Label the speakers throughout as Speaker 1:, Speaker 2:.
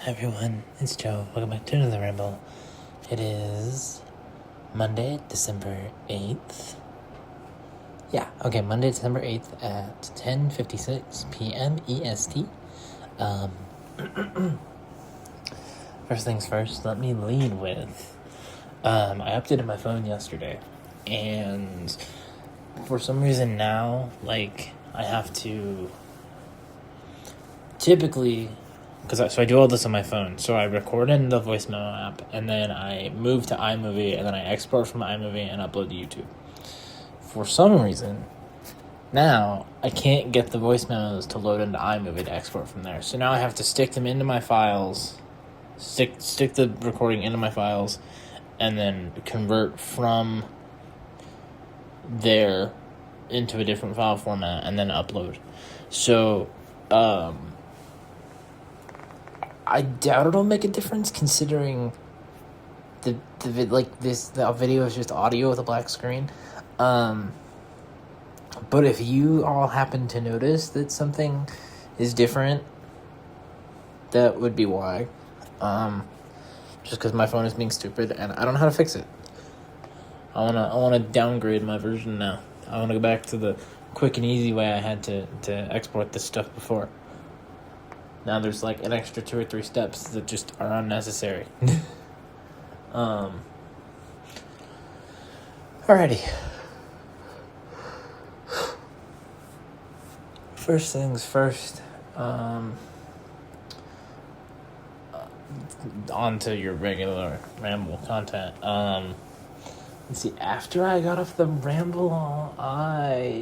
Speaker 1: Hi everyone, it's Joe. Welcome back to another ramble. It is Monday, December 8th. Monday, December 8th at 10:56 p.m. EST. First things first, let me lead with, I updated my phone yesterday, and for some reason now, I have to typically... So I do all this on my phone. So I record in the voice memo app, and then I move to iMovie, and then I export from iMovie and upload to YouTube. For some reason, now I can't get the voice memos to load into iMovie to export from there. So now I have to stick them into my files, stick the recording into my files, and then convert from there into a different file format, and then upload. So, I doubt it'll make a difference considering the video is just audio with a black screen. But if you all happen to notice that something is different, that would be why. Just because my phone is being stupid and I don't know how to fix it. I wanna downgrade my version now. I wanna go back to the quick and easy way I had to export this stuff before. Now there's an extra 2 or 3 steps that just are unnecessary. Alrighty. First things first. On to your regular ramble content. Let's see. After I got off the ramble, I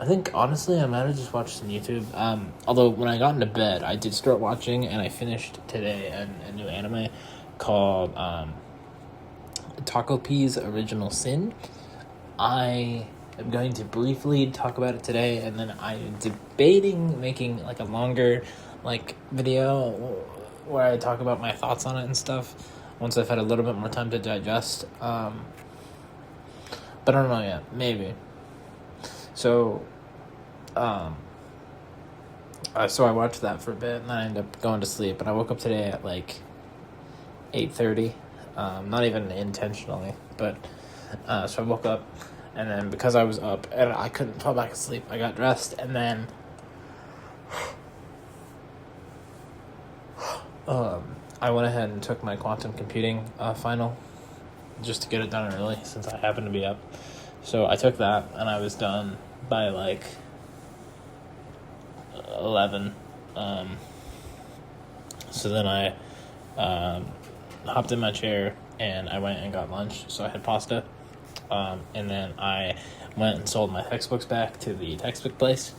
Speaker 1: think, honestly, I might have just watched some YouTube. Although, when I got into bed, I did start watching, and I finished today a new anime called Taco P's Original Sin. I am going to briefly talk about it today, and then I'm debating making, a longer, video where I talk about my thoughts on it and stuff once I've had a little bit more time to digest. But I don't know yet. Maybe. So, so I watched that for a bit, and then I ended up going to sleep, and I woke up today at 8:30, not even intentionally, but, so I woke up, and then because I was up, and I couldn't fall back asleep, I got dressed, and then, I went ahead and took my quantum computing, final, just to get it done early, since I happened to be up. So I took that, and I was done by 11. So then I hopped in my chair and I went and got lunch. So I had pasta, and then I went and sold my textbooks back to the textbook place,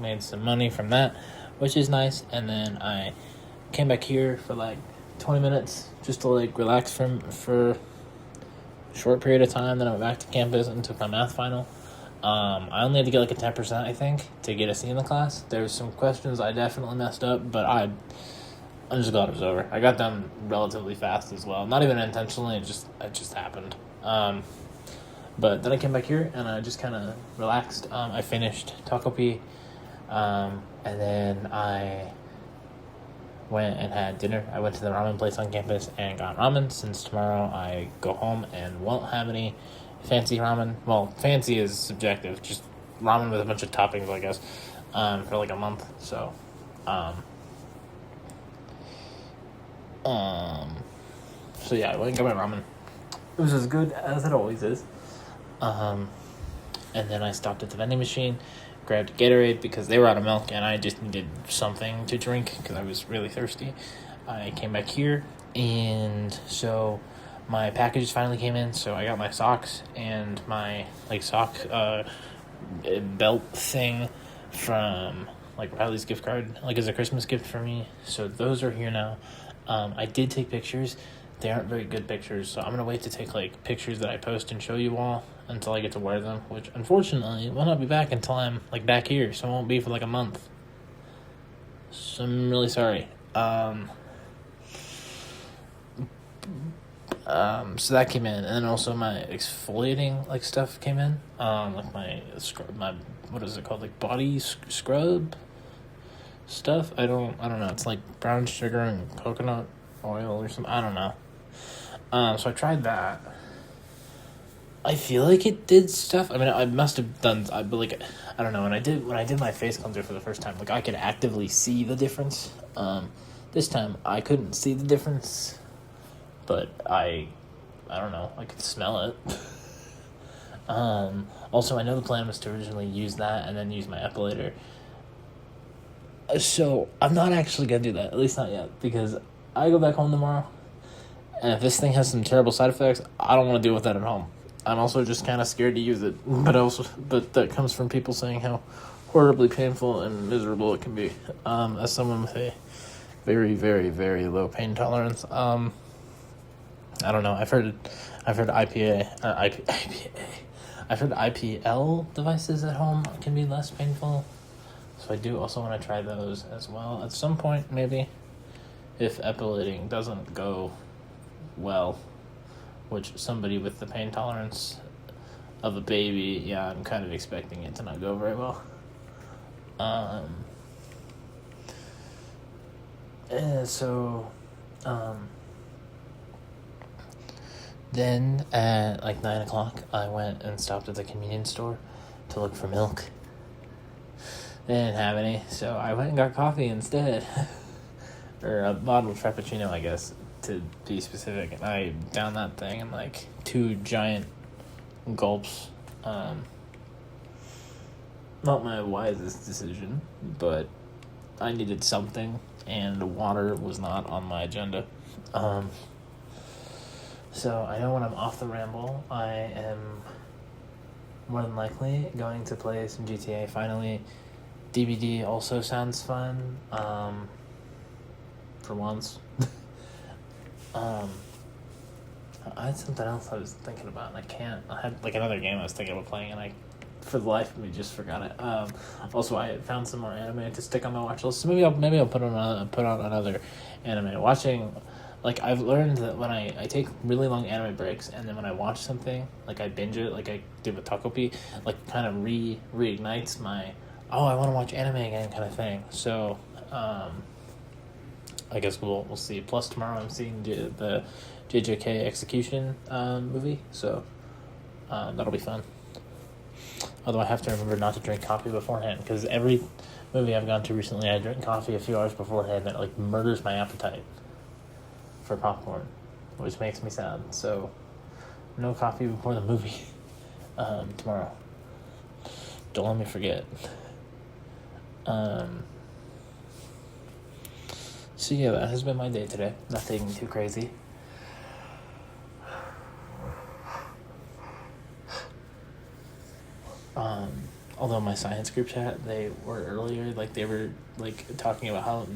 Speaker 1: made some money from that, which is nice. And then I came back here for 20 minutes just to relax for a short period of time. Then I went back to campus and took my math final. I only had to get a 10%, I think, to get a C in the class. There's some questions I definitely messed up, but I'm just glad it was over. I got done relatively fast as well. Not even intentionally, it just happened. But then I came back here and I just kind of relaxed. I finished Taco P, and then I went and had dinner. I went to the ramen place on campus and got ramen, since tomorrow I go home and won't have any fancy ramen. Well, fancy is subjective, just ramen with a bunch of toppings, I guess, for a month. So, yeah, I went and got my ramen. It was as good as it always is. And then I stopped at the vending machine, grabbed a Gatorade because they were out of milk, and I just needed something to drink because I was really thirsty. I came back here, and so my packages finally came in, so I got my socks and my sock belt thing from Riley's gift card, as a Christmas gift for me. So those are here now. I did take pictures. They aren't very good pictures, so I'm gonna wait to take pictures that I post and show you all until I get to wear them, which unfortunately will not be back until I'm back here, so it won't be for a month. So I'm really sorry. So that came in, and then also my exfoliating like stuff came in. Like my what is it called? Like body scrub stuff. I don't know. It's like brown sugar and coconut oil or something. I don't know. So I tried that. I feel like it did stuff. I mean, I must have done. But like, I don't know. When I did my face cleanser for the first time, like I could actively see the difference. This time I couldn't see the difference, but I don't know. I could smell it. Also, I know the plan was to originally use that and then use my epilator. So I'm not actually gonna do that. At least not yet, because I go back home tomorrow, and if this thing has some terrible side effects, I don't want to deal with that at home. I'm also just kind of scared to use it, but that comes from people saying how horribly painful and miserable it can be. As someone with a very, very, very low pain tolerance, I don't know. I've heard IPL devices at home can be less painful, so I do also want to try those as well at some point, maybe, if epilating doesn't go well. Which somebody with the pain tolerance of a baby, yeah, I'm kind of expecting it to not go very well. Then at like 9 o'clock, I went and stopped at the convenience store to look for milk. They didn't have any, so I went and got coffee instead. Or a bottle of Frappuccino, I guess, to be specific. And I downed that thing in like 2 giant gulps. Not my wisest decision, but I needed something, and water was not on my agenda. So I know when I'm off the ramble, I am more than likely going to play some GTA finally. DBD also sounds fun, for once. I had something else I was thinking about, and I had like another game I was thinking about playing, and I, for the life of me, just forgot it. Also, I found some more anime to stick on my watch list, so maybe I'll put on another anime. Watching, like, I've learned that when I take really long anime breaks, and then when I watch something, like I binge it, like I did with Takopi, like kind of reignites my, I want to watch anime again kind of thing. So, I guess we'll see. Plus tomorrow I'm seeing the JJK Execution movie, so that'll be fun. Although I have to remember not to drink coffee beforehand, because every movie I've gone to recently, I drink coffee a few hours beforehand, and it like murders my appetite for popcorn, which makes me sad. So no coffee before the movie tomorrow. Don't let me forget. So yeah, that has been my day today. Nothing too crazy. Although my science group chat, they were earlier, like they were like talking about how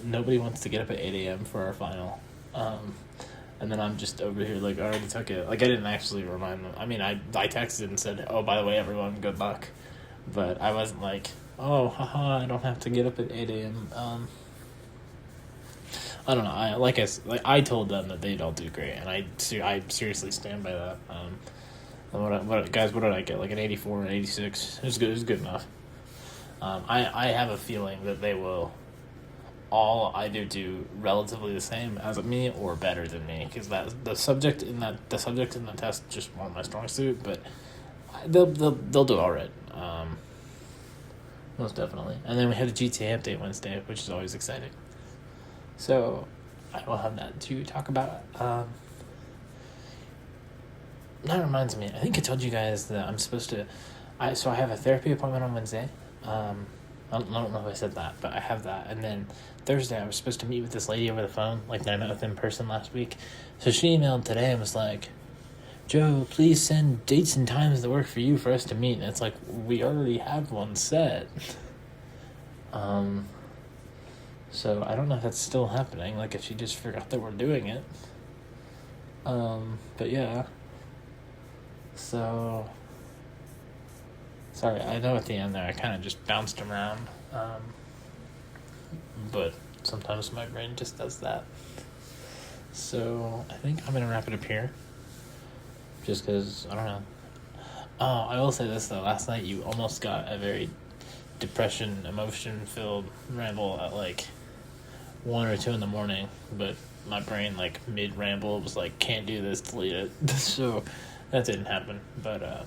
Speaker 1: nobody wants to get up at 8 a.m. for our final. And then I'm just over here like, I already took it. Like I didn't actually remind them. I mean, I texted and said, oh, by the way, everyone, good luck. But I wasn't like, oh, haha, I don't have to get up at 8 a.m. I don't know. I told them that they'd all do great, and I seriously stand by that. What did I get? Like an 84 and 86. It was good. It was good enough. I have a feeling that they will all either do relatively the same as me or better than me, because the subject in that test just wasn't my strong suit, but they'll do all right. Most definitely. And then we have the GTA update Wednesday, which is always exciting. So I will have that to talk about. That reminds me, I think I told you guys that I'm supposed to, I have a therapy appointment on Wednesday. I don't know if I said that, but I have that. And then Thursday I was supposed to meet with this lady over the phone, like that I met with in person last week. So she emailed today and was like, Joe, please send dates and times that work for you for us to meet. And it's like, we already have one set. So I don't know if that's still happening, like if she just forgot that we're doing it. But yeah. So, sorry, I know at the end there I kind of just bounced around, but sometimes my brain just does that. So I think I'm gonna wrap it up here. Just because I don't know. Oh, I will say this though. Last night you almost got a very depression, emotion-filled ramble at like 1 or 2 in the morning, but my brain like mid-ramble was like, can't do this, delete it. So that didn't happen. But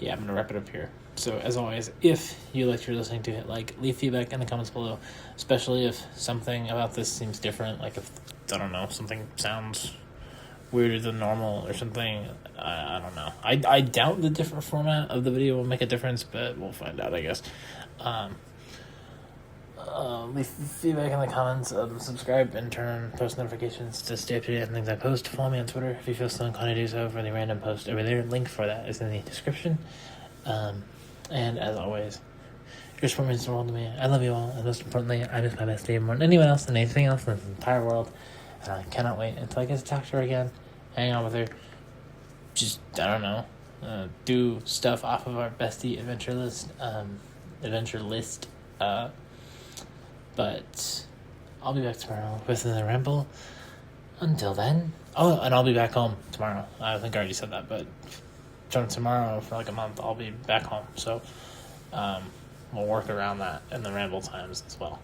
Speaker 1: yeah, I'm gonna wrap it up here. So as always, if you liked what you're listening to, hit like, leave feedback in the comments below, especially if something about this seems different, like if, I don't know, something sounds weirder than normal or something. I don't know. I doubt the different format of the video will make a difference, but we'll find out, I guess. Leave feedback in the comments, subscribe, and turn on post notifications to stay up to date on things I post. Follow me on Twitter if you feel so inclined to do so for the random post over there. Link for that is in the description. And as always, your support means the world to me. I love you all, and most importantly, I miss my bestie more than anyone else and anything else in this entire world. And I cannot wait until I get to talk to her again, hang out with her, just, I don't know, do stuff off of our bestie adventure list. But I'll be back tomorrow with another ramble. Until then, oh, and I'll be back home tomorrow. I think I already said that, but tomorrow for like a month, I'll be back home. So we'll work around that in the ramble times as well.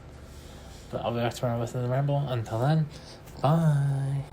Speaker 1: But I'll be back tomorrow with another ramble. Until then, bye.